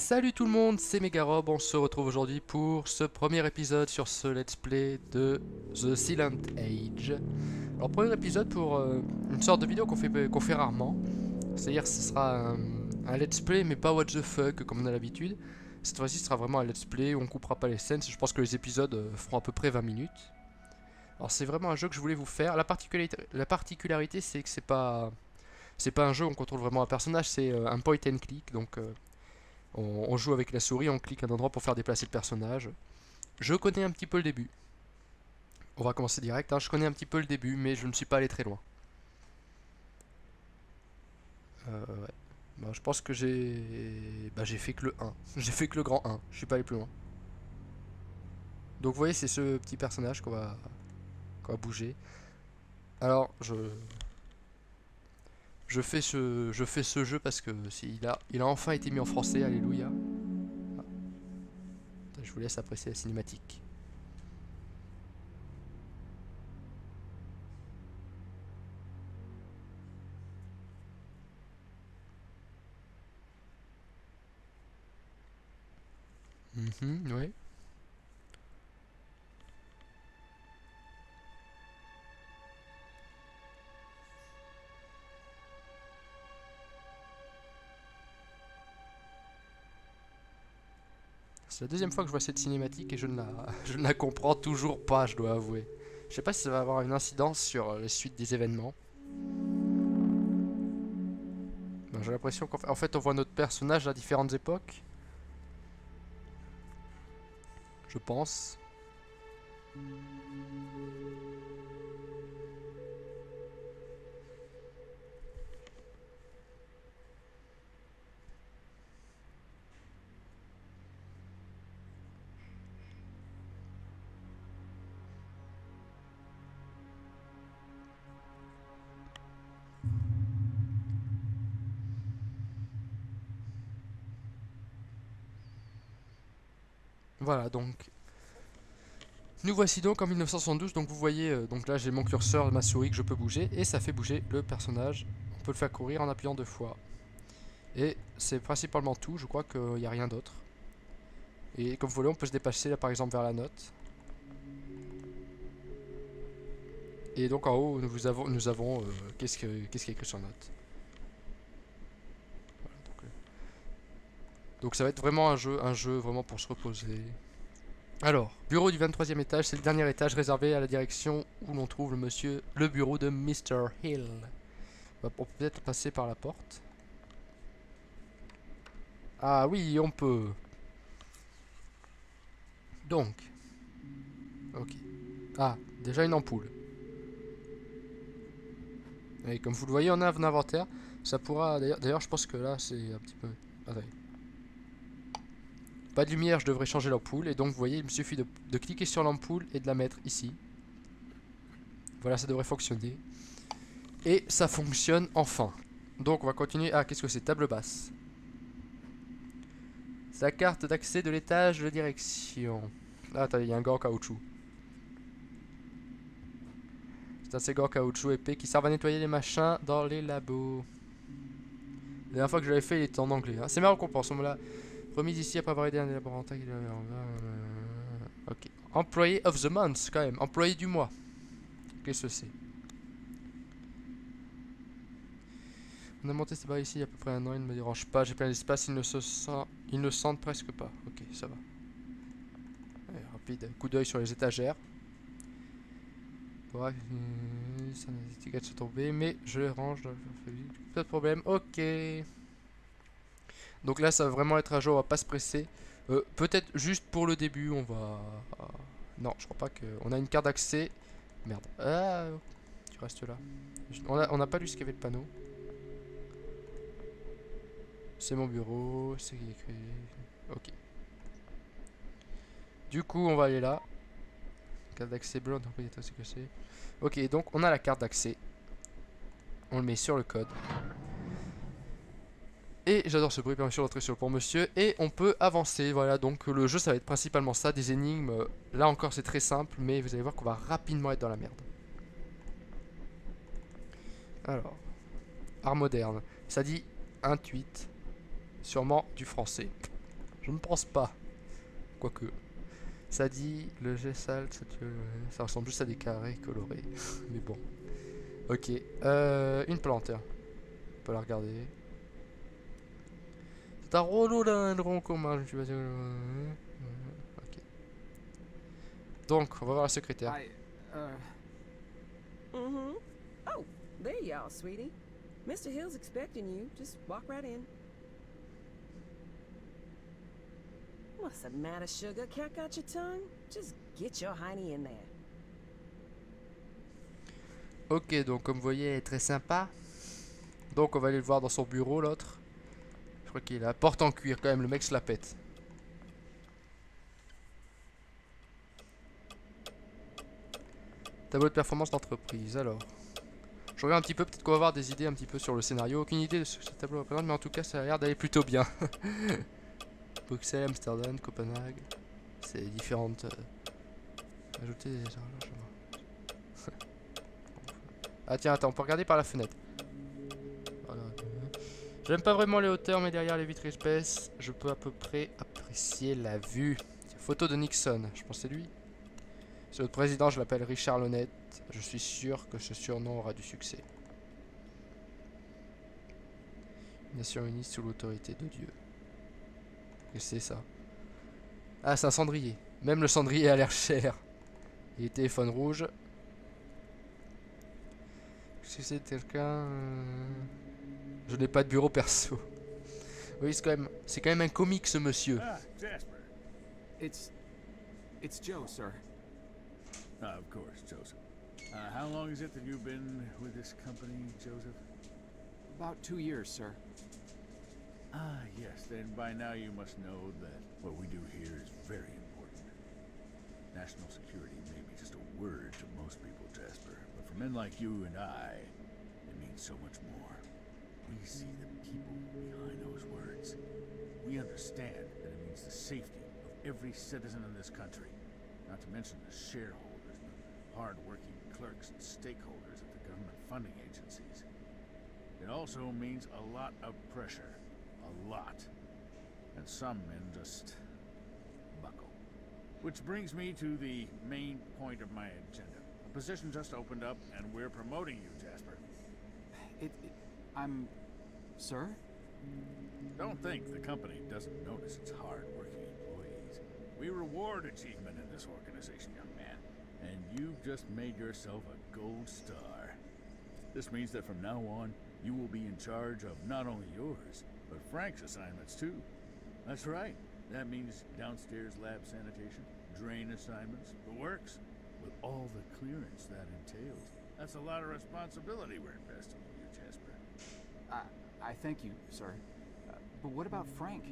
Salut tout le monde, c'est Megarob, on se retrouve aujourd'hui pour ce premier épisode sur ce let's play de The Silent Age. Alors premier épisode pour une sorte de vidéo qu'on fait rarement, c'est-à-dire ce sera un let's play mais pas what the fuck comme on a l'habitude. Cette fois-ci ce sera vraiment un let's play où on coupera pas les scènes, je pense que les épisodes feront à peu près 20 minutes. Alors c'est vraiment un jeu que je voulais vous faire, la particularité c'est que c'est pas un jeu où on contrôle vraiment un personnage, c'est un point and click, donc on joue avec la souris, on clique à un endroit pour faire déplacer le personnage. Je connais un petit peu le début. On va commencer direct, hein. Je connais un petit peu le début, mais je ne suis pas allé très loin. Ouais. Bah, je pense que j'ai fait que le 1. J'ai fait que le grand 1. Je suis pas allé plus loin. Donc vous voyez, c'est ce petit personnage qu'on va bouger. Alors, je fais ce jeu parce que il a enfin été mis en français, alléluia. Ah. Je vous laisse apprécier la cinématique. Ouais. C'est la deuxième fois que je vois cette cinématique et je ne la comprends toujours pas, je dois avouer. Je sais pas si ça va avoir une incidence sur la suite des événements. Ben, j'ai l'impression qu'en fait on voit notre personnage à différentes époques, je pense. Voilà, donc nous voici donc en 1972. Donc vous voyez, donc là j'ai mon curseur, ma souris que je peux bouger et ça fait bouger le personnage. On peut le faire courir en appuyant 2 fois. Et c'est principalement tout, je crois qu'il n'y a rien d'autre. Et comme vous voyez, on peut se déplacer là par exemple vers la note. Et donc en haut, nous avons qu'est-ce qui est écrit sur la note. Voilà, donc ça va être vraiment un jeu vraiment pour se reposer. Alors, bureau du 23e étage, c'est le dernier étage réservé à la direction où l'on trouve le bureau de Mr. Hill. On peut peut-être passer par la porte. Ah oui, on peut. Donc, ok. Ah, déjà une ampoule. Et comme vous le voyez, on a un inventaire. Ça pourra, d'ailleurs, je pense que là, c'est un petit peu... Attendez. Pas de lumière, je devrais changer l'ampoule. Et donc, vous voyez, il me suffit de cliquer sur l'ampoule et de la mettre ici. Voilà, ça devrait fonctionner. Et ça fonctionne enfin. Donc, on va continuer. Ah, qu'est-ce que c'est? Table basse. C'est la carte d'accès de l'étage de direction. Ah, attendez, il y a un gant en caoutchouc. C'est un gants en caoutchouc épais qui servent à nettoyer les machins dans les labos. La dernière fois que je l'avais fait, il était en anglais, hein. C'est ma récompense, on me l'a remise ici après avoir aidé un laborantin qui ok. Employé of the month, quand même. Employé du mois. Qu'est-ce que c'est? On a monté ces barres ici il y a à peu près un an, il ne me dérange pas. J'ai plein d'espace, ils ne sentent presque pas. Ok, ça va. Allez, rapide, coup d'œil sur les étagères. Ça n'hésite sont tombés, mais je les range. Pas de problème. Ok. Donc là, ça va vraiment être un jeu, on va pas se presser. Peut-être juste pour le début, on va... Non, je crois pas que... On a une carte d'accès. Merde. Ah, tu restes là. On n'a pas lu ce qu'il y avait le panneau. C'est mon bureau, c'est écrit... Ok. Du coup, on va aller là. Carte d'accès bleue, donc c'est que c'est. Ok, donc on a la carte d'accès. On le met sur le code. Et j'adore ce bruit, permission d'entrer sur le pont monsieur. Et on peut avancer, voilà, donc le jeu ça va être principalement ça, des énigmes. Là encore c'est très simple, mais vous allez voir qu'on va rapidement être dans la merde. Alors, art moderne, ça dit intuite, sûrement du français. Je ne pense pas. Quoique. Ça dit, le jet sale, ça ressemble juste à des carrés colorés. Mais bon. Ok. Une plante. On peut la regarder. C'est un rhododendron commun. Je vais dire. Ok. Donc, on va voir la secrétaire. Mm-hmm. Oh, there you are, sweetie. Mr. Hill's expecting you. Just walk right in. What's the matter, sugar? Cat got your tongue? Just get your hiney in there. Ok, donc comme vous voyez, elle est très sympa. Donc on va aller le voir dans son bureau, l'autre. Je crois qu'il a la porte en cuir quand même, le mec se la pète. Tableau de performance d'entreprise, alors. Je regarde un petit peu, peut-être qu'on va avoir des idées un petit peu sur le scénario. Aucune idée de ce que ce tableau représente, mais en tout cas ça a l'air d'aller plutôt bien. Bruxelles, Amsterdam, Copenhague. C'est différentes... Ajouter des arrangements. Ah tiens, attends, on peut regarder par la fenêtre. Voilà. J'aime pas vraiment les hauteurs, mais derrière les vitres épaisses, je peux à peu près apprécier la vue. Photo de Nixon, je pense que c'est lui. C'est notre président, je l'appelle Richard Lonette. Je suis sûr que ce surnom aura du succès. Nation unie sous l'autorité de Dieu. Qu'est-ce que c'est ça? Ah, c'est un cendrier. Même le cendrier a l'air cher. Et téléphone rouge. Est-ce que c'est quelqu'un... Je n'ai pas de bureau perso. Oui, c'est quand même un comique ce monsieur. Ah, Jasper. It's Joe, sir. Ah, of course, Joseph. How long is it that you've been with this company, Joseph? About 2 years, sir. Ah, yes. Then by now you must know that what we do here is very important. National security may be just a word to most people, Jasper, but for men like you and I, it means so much more. We see the people behind those words. We understand that it means the safety of every citizen in this country, not to mention the shareholders, the hard-working clerks and stakeholders at the government funding agencies. It also means a lot of pressure. A lot. And some men just buckle. Which brings me to the main point of my agenda. A position just opened up and we're promoting you, Jasper. I'm... Sir? Don't think the company doesn't notice its hard-working employees. We reward achievement in this organization, young man. And you've just made yourself a gold star. This means that from now on, you will be in charge of not only yours, but Frank's assignments too. That's right. That means downstairs lab sanitation, drain assignments, the works, with all the clearance that entails. That's a lot of responsibility we're investing in you, Jasper. I thank you, sir. But what about Frank?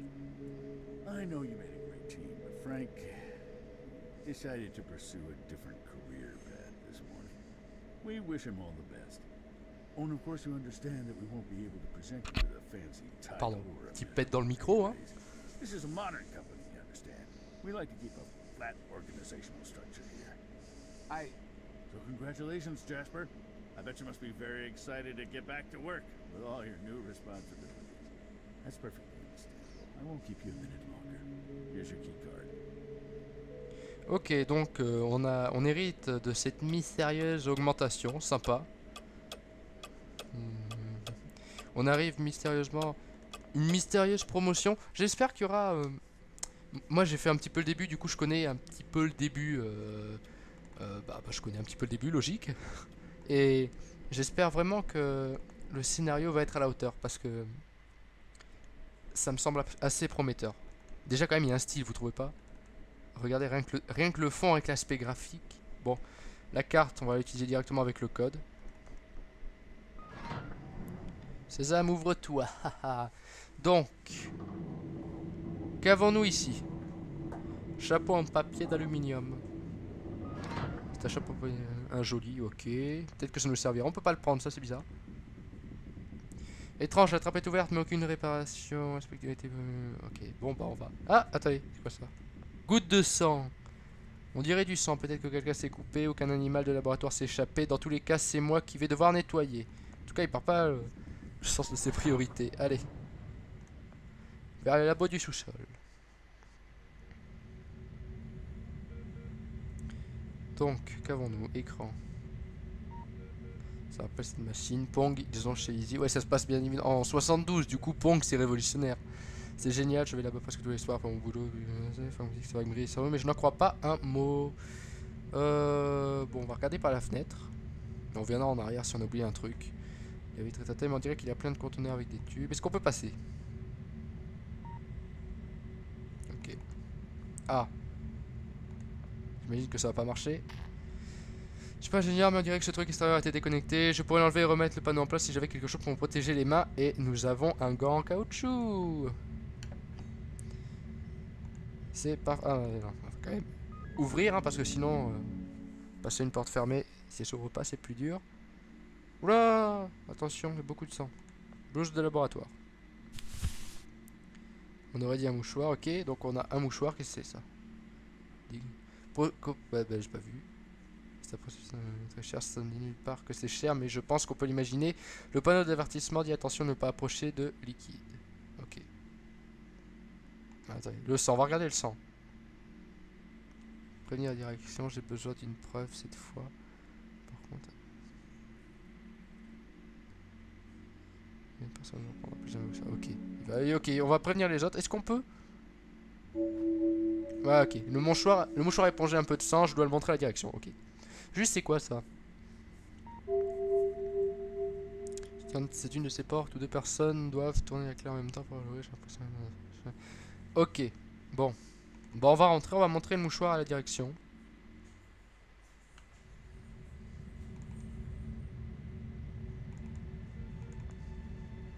I know you made a great team, but Frank decided to pursue a different career path this morning. We wish him all the best. Oh, and of course you understand that we won't be able to present you with a fancy title. Pardon, or a qui pète dans le micro, hein. This is a modern company, you understand. We like to keep a flat organizational structure here. So congratulations, Jasper. I bet you must be very excited to get back to work with all your new responsibilities. That's perfectly understandable. I won't keep you a minute longer. Here's your key card. Ok, donc on hérite de cette mystérieuse augmentation, sympa. On arrive mystérieusement, une mystérieuse promotion. J'espère qu'il y aura... moi j'ai fait un petit peu le début, du coup je connais un petit peu le début. Je connais un petit peu le début, logique. Et j'espère vraiment que le scénario va être à la hauteur, parce que ça me semble assez prometteur. Déjà quand même il y a un style, vous trouvez pas? Regardez rien que le fond avec l'aspect graphique. Bon, la carte on va l'utiliser directement avec le code. Sésame, ouvre-toi. Donc, qu'avons-nous ici? Chapeau en papier d'aluminium. C'est un chapeau, un joli, ok. Peut-être que ça nous servira. On peut pas le prendre, ça c'est bizarre. Étrange, la trappe est ouverte, mais aucune réparation. Respectivité. Ok, bon bah on va. Ah, attendez, c'est quoi ça? Goutte de sang. On dirait du sang. Peut-être que quelqu'un s'est coupé ou qu'un animal de laboratoire s'est échappé. Dans tous les cas, c'est moi qui vais devoir nettoyer. En tout cas, il part pas le sens de ses priorités. Allez. Vers les labos du sous-sol. Donc, qu'avons-nous? Écran. Ça rappelle cette machine. Pong, disons chez Easy. Ouais, ça se passe bien évidemment en 72. Du coup, Pong, c'est révolutionnaire. C'est génial. Je vais là-bas presque tous les soirs pour mon boulot. Enfin, c'est vrai que me grille le cerveau, mais je n'en crois pas un mot. Bon, on va regarder par la fenêtre. On viendra en arrière si on a oublié un truc. Il y a vitre tâtée, mais on dirait qu'il y a plein de conteneurs avec des tubes. Est-ce qu'on peut passer? Ok. Ah. J'imagine que ça va pas marcher. Je suis pas ingénieur, mais on dirait que ce truc extérieur a été déconnecté. Je pourrais l'enlever et remettre le panneau en place si j'avais quelque chose pour me protéger les mains. Et nous avons un gant en caoutchouc. C'est pas... Ah non, faut quand même ouvrir, hein, parce que sinon... passer une porte fermée, si elle s'ouvre pas, c'est plus dur. Oula! Attention, il y a beaucoup de sang. Blouse de laboratoire. On aurait dit un mouchoir, ok. Donc on a un mouchoir, qu'est-ce que c'est ça? Bah, j'ai pas vu. Ça très cher, ça ne dit nulle part que c'est cher, mais je pense qu'on peut l'imaginer. Le panneau d'avertissement dit attention ne pas approcher de liquide. Ok. Attendez, le sang, on va regarder le sang. Prévenir la direction, j'ai besoin d'une preuve cette fois. Par contre. Personne ne prendra plus jamais ça. Ok. Ok, on va prévenir les autres. Est-ce qu'on peut? Ouais, ok. Le mouchoir a épongé un peu de sang, je dois le montrer à la direction. Ok. Juste, c'est quoi ça? C'est une de ces portes où deux personnes doivent tourner la clé en même temps pour jouer. J'ai l'impression. Ok. Bon. Bon, on va rentrer, on va montrer le mouchoir à la direction.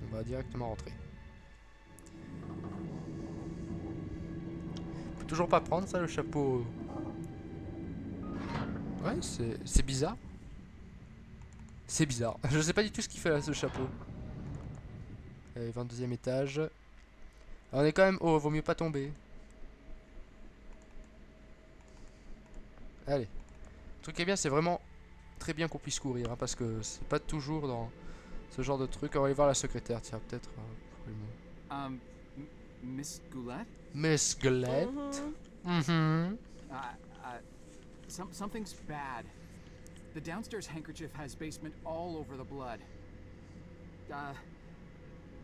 On va directement rentrer. On peut toujours pas prendre ça, le chapeau. Ouais, c'est bizarre. C'est bizarre. Je sais pas du tout ce qu'il fait là, ce chapeau. Allez, 22e étage. Alors, on est quand même haut, vaut mieux pas tomber. Allez. Le truc qui est bien, c'est vraiment très bien qu'on puisse courir, hein, parce que c'est pas toujours dans ce genre de truc. On va aller voir la secrétaire, tiens, peut-être. Miss Goulet? Miss Goulet. Something's bad. The downstairs handkerchief has basement all over the blood.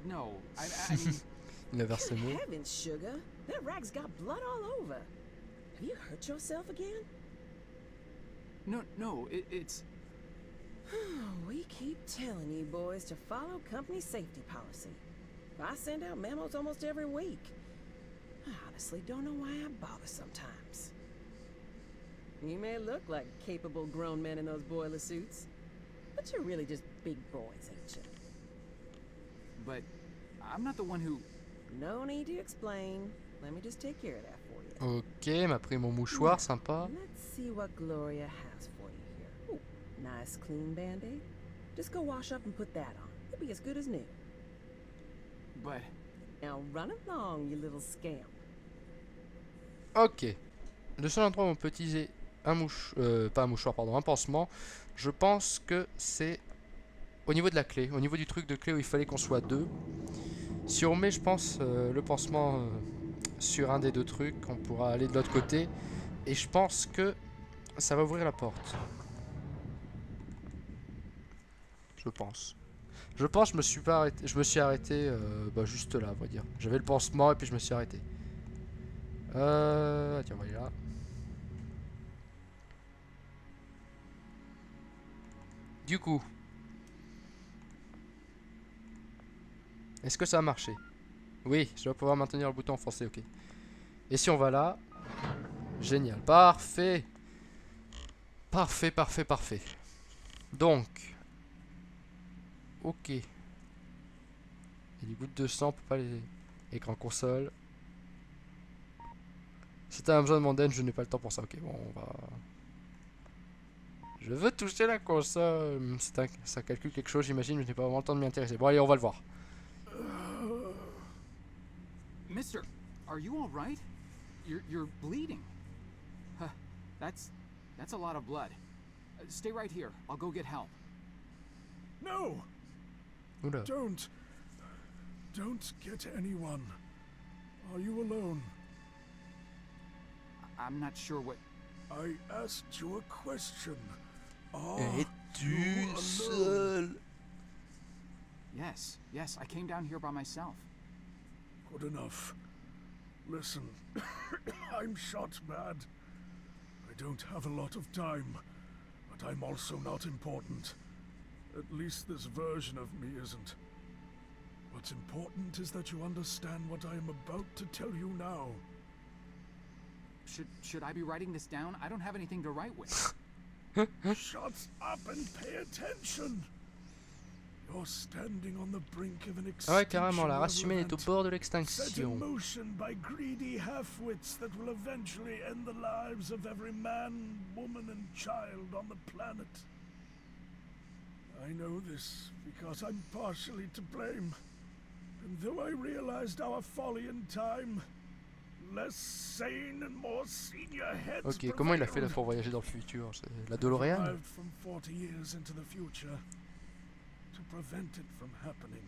No, I mean... Il a versé mot. Heavens, Sugar. That rag's got blood all over. Have you hurt yourself again? No, it's... We keep telling you boys to follow company safety policy. I send out memos almost every week. I honestly don't know why I bother sometimes. You may look like capable grown men in those boiler suits, but you're really just big boys, ain't you? But I'm not the one who... No need to explain. Let me just take care of that for you. Ok, m'a pris mon mouchoir, sympa. Let's see what Gloria has for you here. Ooh, nice clean band-aid. Just go wash up and put that on. It'll be as good as new. But... Now run along, you little scamp. Ok. Le seul endroit où on peut utiliser pas un mouchoir, pardon, un pansement, je pense que c'est au niveau de la clé, au niveau du truc de clé où il fallait qu'on soit deux. Si on met, je pense, le pansement sur un des deux trucs, on pourra aller de l'autre côté. Et je pense que ça va ouvrir la porte. Je pense. Je me suis pas arrêté. Je me suis arrêté juste là, on va dire. J'avais le pansement et puis je me suis arrêté. Tiens, voilà. Du coup, est-ce que ça a marché? Oui, je dois pouvoir maintenir le bouton enfoncé, ok. Et si on va là? Génial, parfait. Parfait, parfait, parfait. Donc, ok. Il y a des gouttes de sang, on peut pas les... Écran console. Si t'as besoin de mon den, je n'ai pas le temps pour ça. Ok, bon, on va... Je veux toucher la console. Ça calcule quelque chose, j'imagine, mais je n'ai pas vraiment le temps de m'y intéresser. Bon, allez, on va le voir. Mister, are you all right? You're bleeding. Huh, that's a lot of blood. Stay right here. I'll go get help. No! Oula. Don't get anyone. Are you alone? I'm not sure what... I asked you a question. Are Es-tu you alone? seul? Yes, yes, I came down here by myself. Good enough. Listen, I'm shot bad. I don't have a lot of time, but I'm also not important. At least this version of me isn't. What's important is that you understand what I am about to tell you now. Should I be writing this down? I don't have anything to write with. Shut up and pay attention! You're standing on the brink of an Ah ouais, carrément, la extinction race humaine est au event bord de set in l'extinction. motion by greedy half-wits that will eventually end the lives of every man, woman, and child on the planet. I know this because I'm partially to blame. And though I realized our folly in time, less sane and more senior heads Ok, comment il a fait là prevailed. pour voyager dans le futur? C'est la DeLorean? Arrived from 40 years into the future to prevent it from happening.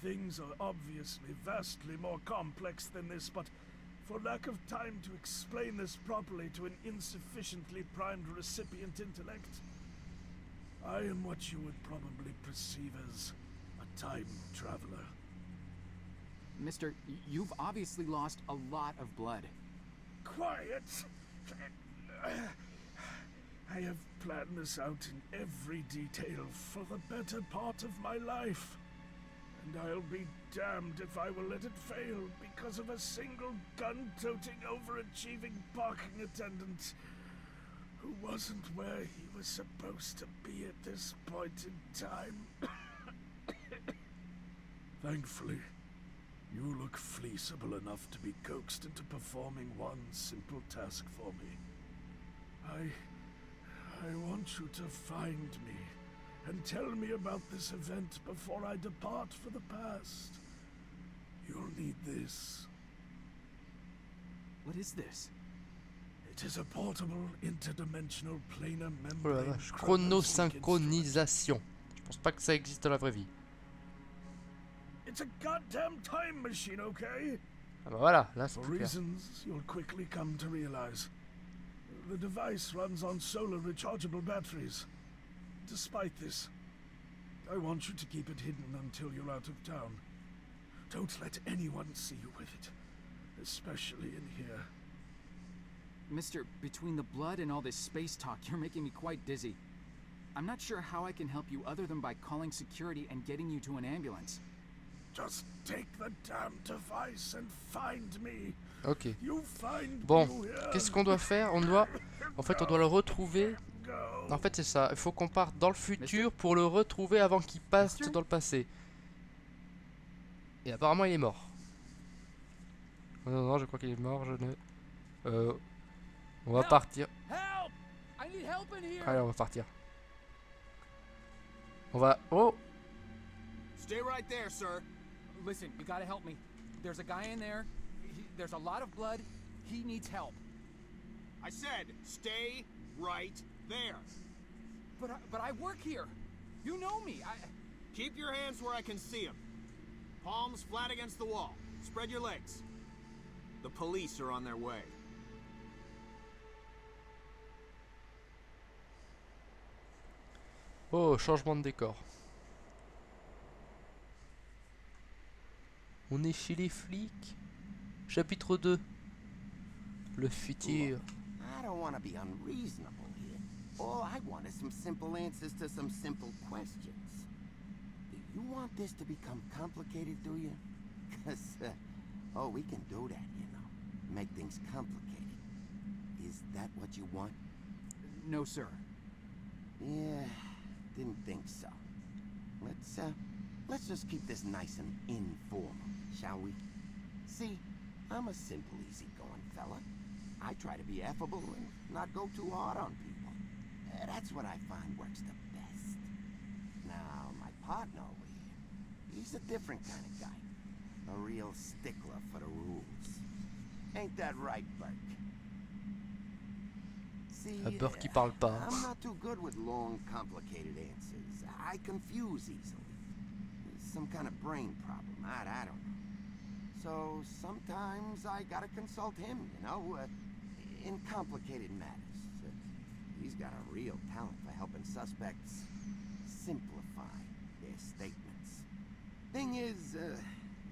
Things are obviously vastly more complex than this, but for lack of time to explain this properly to an insufficiently primed recipient intellect, I am what you would probably perceive as a time traveler. Mister, you've obviously lost a lot of blood. Quiet! I have planned this out in every detail for the better part of my life. And I'll be damned if I will let it fail because of a single gun-toting, overachieving parking attendant who wasn't where he was supposed to be at this point in time. Thankfully, you look fleeceable enough to be coaxed into performing one simple task for me. I want you to find me and tell me about this event before I depart for the past. You'll need this. What is this? It is a portable interdimensional planar Oh la membrane vache, chronosync instrument. chronosynchronisation. Je pense pas que ça existe dans la vraie vie. It's a goddamn time machine, okay? Ah bah voilà, là c'est For plus clair. reasons you'll quickly come to realize. The device runs on solar rechargeable batteries. Despite this, I want you to keep it hidden until you're out of town. Don't let anyone see you with it, especially in here. Mister, between the blood and all this space talk, you're making me quite dizzy. I'm not sure how I can help you other than by calling security and getting you to an ambulance. Just take the damn device and find me. Ok. You find Bon, you here. qu'est-ce qu'on doit faire? On doit le retrouver. Go. En fait, c'est ça. Il faut qu'on parte dans le futur pour le retrouver avant qu'il passe Mister dans le passé. Et apparemment, il est mort. Non, je crois qu'il est mort. Je ne. On va partir. Help! I need help in here! Allez, on va partir. On va. Oh! Stay right there, sir. Listen, you gotta help me. There's a guy in there. There's a lot of blood. He needs help. I said, stay right there. But I work here. You know me. Keep your hands where I can see them. Palms flat against the wall. Spread your legs. The police are on their way. Oh, changement de décor. On est chez les flics. Chapitre 2. Le futur. I don't want to be unreasonable here. All I want is some simple answers to some simple questions. Do you want this to become complicated, do you? Because, oh, we can do that, you know. Make things complicated. Is that what you want? No, sir. Yeah, didn't think so. Let's just keep this nice and informal, shall we? See, I'm a simple, easygoing fella. I try to be affable and not go too hard on people. That's what I find works the best. Now, my partner over here, he's a different kind of guy. A real stickler for the rules. Ain't that right, Burke? See, Burke qui parle pas. I'm not too good with long, complicated answers. I confuse easily. Some kind of brain problem, I don't know. So sometimes I gotta consult him, you know. in complicated matters. He's got a real talent for helping suspects simplify their statements. Thing is,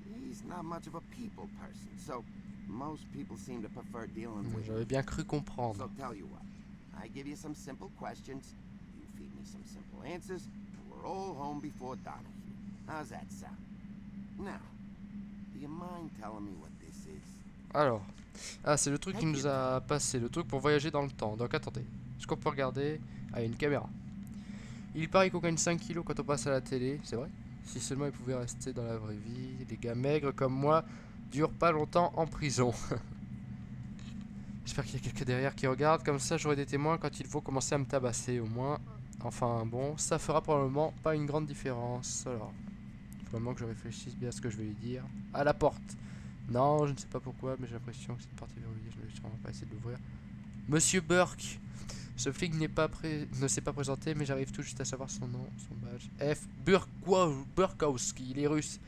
he's not much of a people person, so most people seem to prefer dealing with J'avais him. bien cru comprendre. So tell you what, I give you some simple questions, you feed me some simple answers, and we're all home before Donahue. How's that sound? Now, do you mind telling me what this is? Alors, ah, c'est le truc qui nous a passé, le truc pour voyager dans le temps. Donc attendez, est-ce qu'on peut regarder? Ah, il y a une caméra. Il paraît qu'on gagne 5 kilos quand on passe à la télé, c'est vrai? Si seulement il pouvait rester dans la vraie vie, les gars maigres comme moi durent pas longtemps en prison. J'espère qu'il y a quelqu'un derrière qui regarde, comme ça j'aurai des témoins quand il faut commencer à me tabasser au moins. Enfin bon, ça fera probablement pas une grande différence. Alors, il faut vraiment que je réfléchisse bien à ce que je vais lui dire. À la porte. Non, je ne sais pas pourquoi, mais j'ai l'impression que cette porte est verrouillée, je ne vais sûrement pas essayer de l'ouvrir. Monsieur Burke. Ce flic ne s'est pas présenté, mais j'arrive tout juste à savoir son nom, son badge. F. Burkowski, il est russe.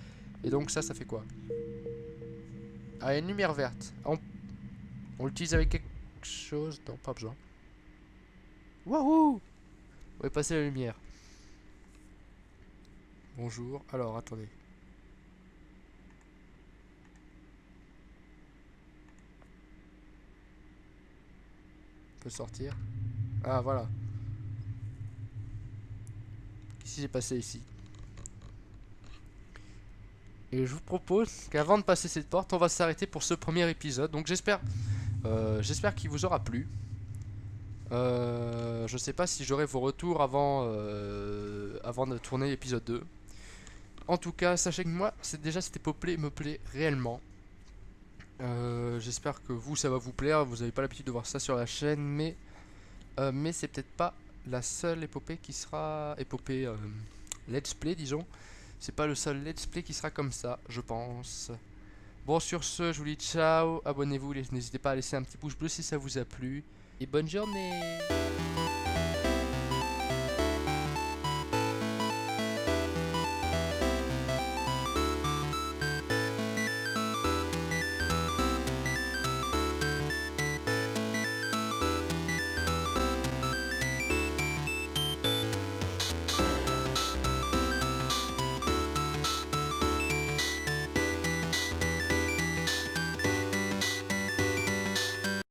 Et donc ça fait quoi? Ah, il y a une lumière verte. On l'utilise avec quelque chose? Non, pas besoin. Wouhou! On va passer la lumière. Bonjour. Alors, attendez. On peut sortir. Ah, voilà. Qu'est-ce qui s'est passé ici? Et je vous propose qu'avant de passer cette porte, on va s'arrêter pour ce premier épisode. Donc j'espère qu'il vous aura plu. Je sais pas si j'aurai vos retours avant de tourner l'épisode 2. En tout cas, sachez que moi, cette épopée me plaît réellement. J'espère que vous, ça va vous plaire. Vous n'avez pas l'habitude de voir ça sur la chaîne, mais c'est peut-être pas la seule épopée qui sera let's play, disons. C'est pas le seul let's play qui sera comme ça, je pense. Bon, sur ce, je vous dis ciao, abonnez-vous, n'hésitez pas à laisser un petit pouce bleu si ça vous a plu, et bonne journée.